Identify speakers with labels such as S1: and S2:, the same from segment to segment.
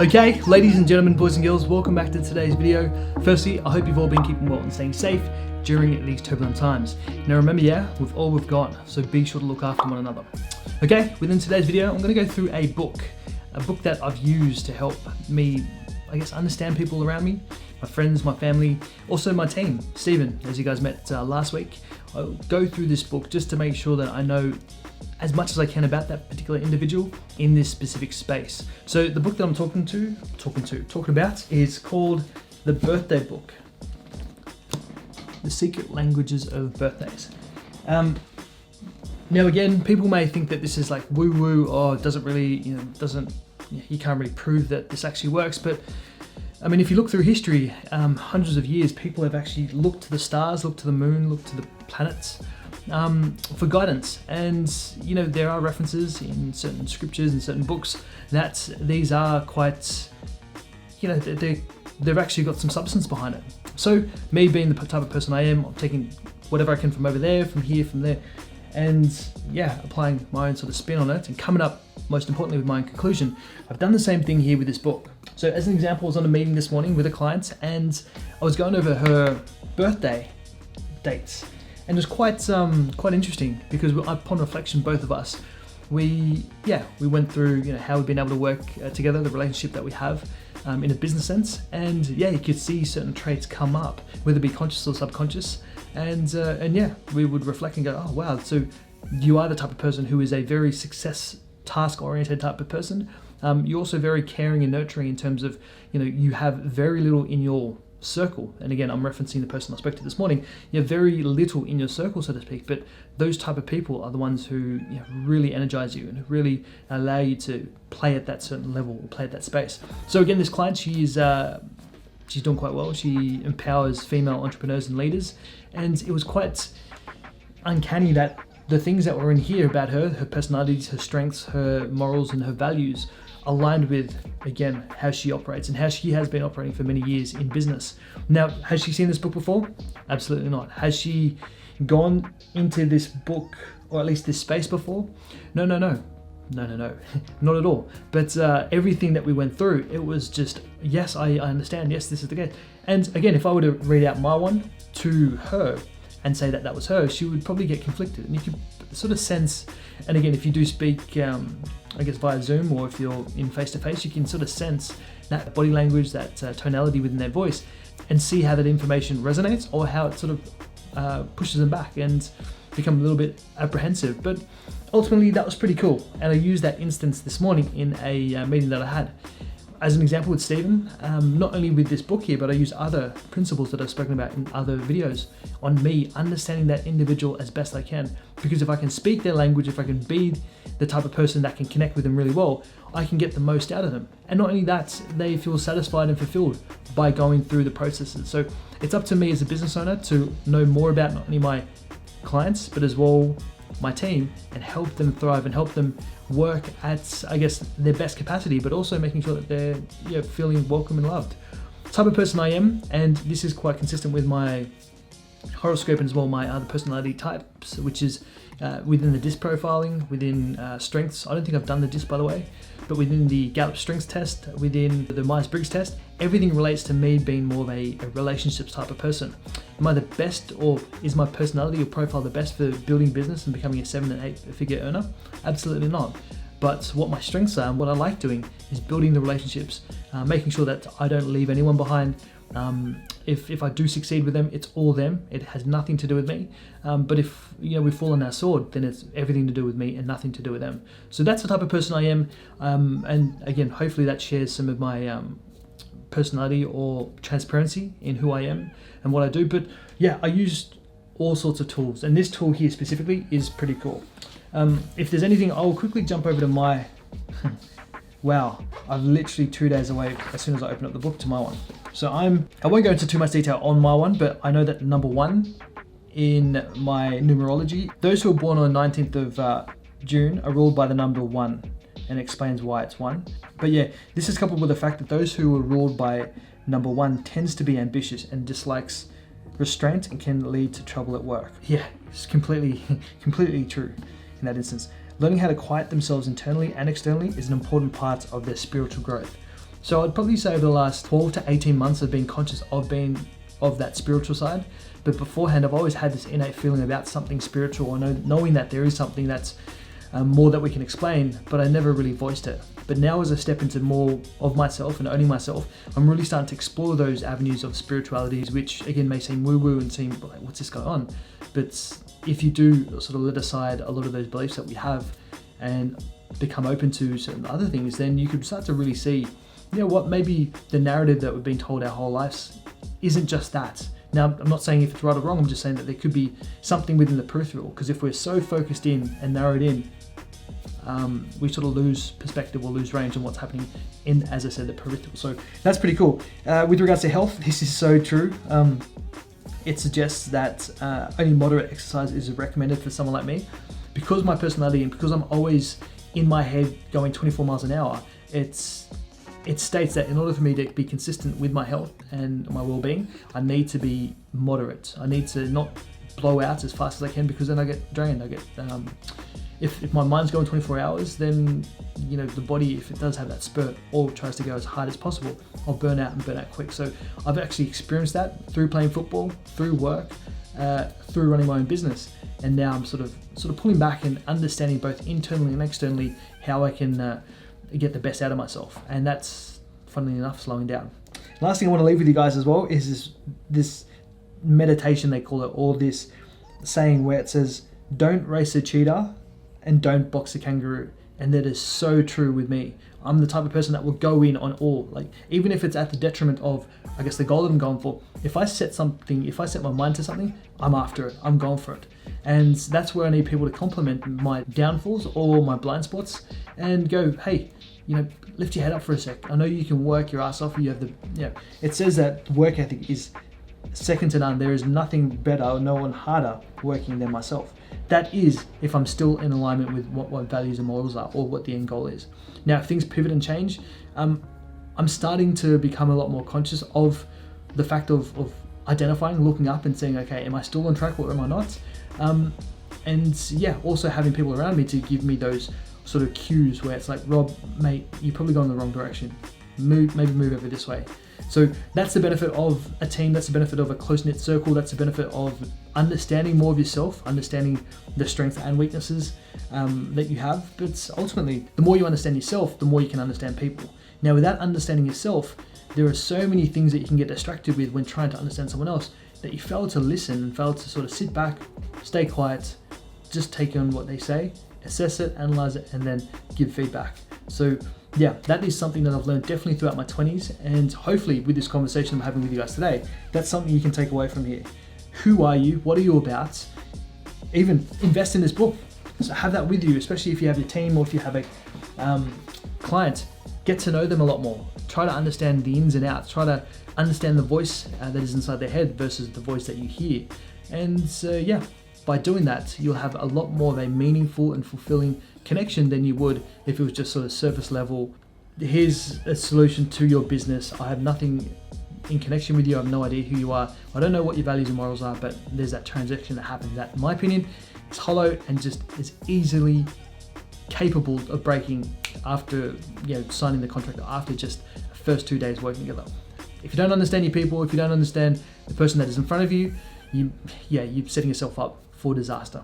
S1: Okay, ladies and gentlemen, boys and girls, welcome back to today's video. Firstly, I hope you've all been keeping well and staying safe during these turbulent times. Now remember, with all we've got, so be sure to look after one another. Okay, within today's video, I'm going to go through a book that I've used to help me, understand people around me, my friends, my family, also my team, Stephen, as you guys met last week. I'll go through this book just to make sure that I know as much as I can about that particular individual in this specific space. So the book that I'm talking about is called The Birthday Book, The Secret Languages of Birthdays. Now again, people may think that this is like woo-woo or doesn't really, you can't really prove that this actually works, but I mean, if you look through history, hundreds of years, people have actually looked to the stars, looked to the moon, looked to the planets for guidance. And, there are references in certain scriptures and certain books that these are quite, they've actually got some substance behind it. So me being the type of person I am, I'm taking whatever I can from over there, from here, from there, and applying my own sort of spin on it and coming up, most importantly, with my own conclusion. I've done the same thing here with this book. So as an example, I was on a meeting this morning with a client and I was going over her birthday dates. And it was quite interesting because upon reflection, both of us, we went through how we've been able to work together, the relationship that we have in a business sense, and you could see certain traits come up, whether it be conscious or subconscious, and we would reflect and go, oh wow, so you are the type of person who is a very task-oriented type of person. You're also very caring and nurturing in terms of you have very little in your circle, and again I'm referencing the person I spoke to this morning. You have very little in your circle, so to speak, but those type of people are the ones who really energize you and really allow you to play at that certain level, play at that space. So again, this client, she's doing quite well. She empowers female entrepreneurs and leaders, and it was quite uncanny that the things that were in here about her personalities, her strengths, her morals and her values aligned with, again, how she operates and how she has been operating for many years in business. Now, has she seen this book before? Absolutely not. Has she gone into this book, or at least this space before? No, not at all. But everything that we went through, it was just, yes, I understand, yes, this is the case. And again, if I were to read out my one to her and say that was her, she would probably get conflicted. And you could sort of sense, and again, if you do speak, via Zoom, or if you're in face-to-face, you can sort of sense that body language, that tonality within their voice, and see how that information resonates or how it sort of pushes them back and become a little bit apprehensive. But ultimately, that was pretty cool. And I used that instance this morning in a meeting that I had. As an example with Stephen, not only with this book here, but I use other principles that I've spoken about in other videos on me understanding that individual as best I can. Because if I can speak their language, if I can be the type of person that can connect with them really well, I can get the most out of them. And not only that, they feel satisfied and fulfilled by going through the processes. So it's up to me as a business owner to know more about not only my clients, but as well my team, and help them thrive and help them work at, their best capacity, but also making sure that they're feeling welcome and loved. Type of person I am, and this is quite consistent with my horoscope and as well my other personality types, which is within the DISC profiling, within strengths. I don't think I've done the DISC, by the way, but within the Gallup Strengths test, within the Myers-Briggs test, everything relates to me being more of a relationships type of person. Am I the best, or is my personality or profile the best for building business and becoming a 7 and 8 figure earner? Absolutely not. But what my strengths are and what I like doing is building the relationships, making sure that I don't leave anyone behind. If I do succeed with them, it's all them. It has nothing to do with me. But if we fall on our sword, then it's everything to do with me and nothing to do with them. So that's the type of person I am. And again, hopefully that shares some of my personality or transparency in who I am and what I do. But I used all sorts of tools, and this tool here specifically is pretty cool. If there's anything, I'll quickly jump over to my wow, I'm literally 2 days away as soon as I open up the book to my one. So I won't go into too much detail on my one, but I know that number 1 in my numerology, those who are born on the 19th of June are ruled by the number 1, and explains why it's 1. But this is coupled with the fact that those who are ruled by number 1 tends to be ambitious and dislikes restraint and can lead to trouble at work. It's completely true in that instance. Learning how to quiet themselves internally and externally is an important part of their spiritual growth. So I'd probably say over the last 12 to 18 months I've been conscious of that spiritual side. But beforehand, I've always had this innate feeling about something spiritual, or knowing that there is something that's more that we can explain, but I never really voiced it. But now as I step into more of myself and owning myself, I'm really starting to explore those avenues of spiritualities, which again may seem woo-woo and seem like, what's this going on? But if you do sort of let aside a lot of those beliefs that we have and become open to certain other things, then you could start to really see, you know what, maybe the narrative that we've been told our whole lives isn't just that. Now, I'm not saying if it's right or wrong, I'm just saying that there could be something within the peripheral, because if we're so focused in and narrowed in, we sort of lose perspective or lose range on what's happening in, as I said, the peripheral. So that's pretty cool. With regards to health, this is so true. It suggests that only moderate exercise is recommended for someone like me. Because of my personality and because I'm always in my head going 24 miles an hour, it states that in order for me to be consistent with my health and my well-being, I need to be moderate. I need to not blow out as fast as I can, because then I get drained. I get if my mind's going 24 hours, then you know the body, if it does have that spurt or tries to go as hard as possible, I'll burn out quick. So I've actually experienced that through playing football, through work, through running my own business, and now I'm sort of pulling back and understanding both internally and externally how I can get the best out of myself, and that's, funnily enough, slowing down. Last thing I want to leave with you guys as well is this meditation, they call it, or this saying where it says, don't race a cheetah and don't box a kangaroo. And that is so true with me. I'm the type of person that will go in on all, like even if it's at the detriment of, I guess, the goal that I'm going for. If I set my mind to something, I'm after it, I'm going for it. And that's where I need people to compliment my downfalls or my blind spots and go, hey, you know, lift your head up for a sec. I know you can work your ass off. You have it says that work ethic is second to none. There is nothing better or no one harder working than myself. That is if I'm still in alignment with what my values and morals are, or what the end goal is. Now, if things pivot and change, I'm starting to become a lot more conscious of the fact of identifying, looking up and saying, okay, am I still on track or am I not? And yeah, also having people around me to give me those sort of cues where it's like, Rob, mate, you're probably going the wrong direction. Maybe move over this way. So that's the benefit of a team, that's the benefit of a close-knit circle, that's the benefit of understanding more of yourself, understanding the strengths and weaknesses that you have. But ultimately, the more you understand yourself, the more you can understand people. Now, without understanding yourself, there are so many things that you can get distracted with when trying to understand someone else, that you fail to listen and fail to sort of sit back, stay quiet, just take on what they say, assess it, analyze it, and then give feedback. So yeah, that is something that I've learned definitely throughout my 20s, and hopefully with this conversation I'm having with you guys today, that's something you can take away from here. Who are you? What are you about? Even invest in this book. So have that with you, especially if you have your team or if you have a client. Get to know them a lot more. Try to understand the ins and outs. Try to understand the voice that is inside their head versus the voice that you hear. And yeah, by doing that, you'll have a lot more of a meaningful and fulfilling connection than you would if it was just sort of surface level. Here's a solution to your business. I have nothing in connection with you. I have no idea who you are. I don't know what your values and morals are, but there's that transaction that happens that, in my opinion, is hollow and just is easily capable of breaking after signing the contract, after just the first 2 days working together. If you don't understand your people, if you don't understand the person that is in front of you, you're setting yourself up for disaster.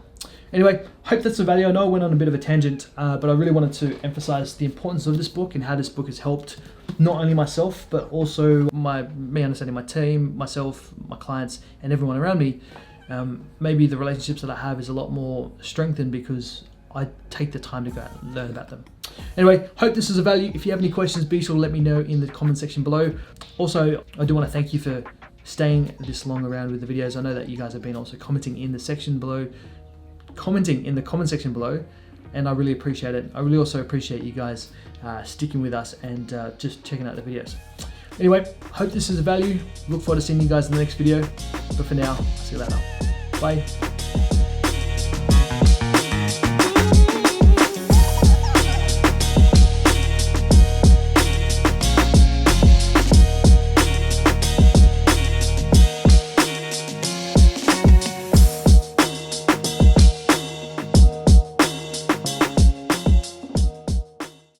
S1: Anyway, hope that's of value. I know I went on a bit of a tangent, but I really wanted to emphasize the importance of this book and how this book has helped not only myself, but also me understanding my team, myself, my clients, and everyone around me. Maybe the relationships that I have is a lot more strengthened because I take the time to go out and learn about them. Anyway, hope this is of value. If you have any questions, be sure to let me know in the comment section below. Also, I do want to thank you for staying this long around with the videos. I know that you guys have been also commenting in the comment section below, and I really appreciate it. I really also appreciate you guys sticking with us and just checking out the videos. Anyway, hope this is of value. Look forward to seeing you guys in the next video. But for now, see you later. Bye.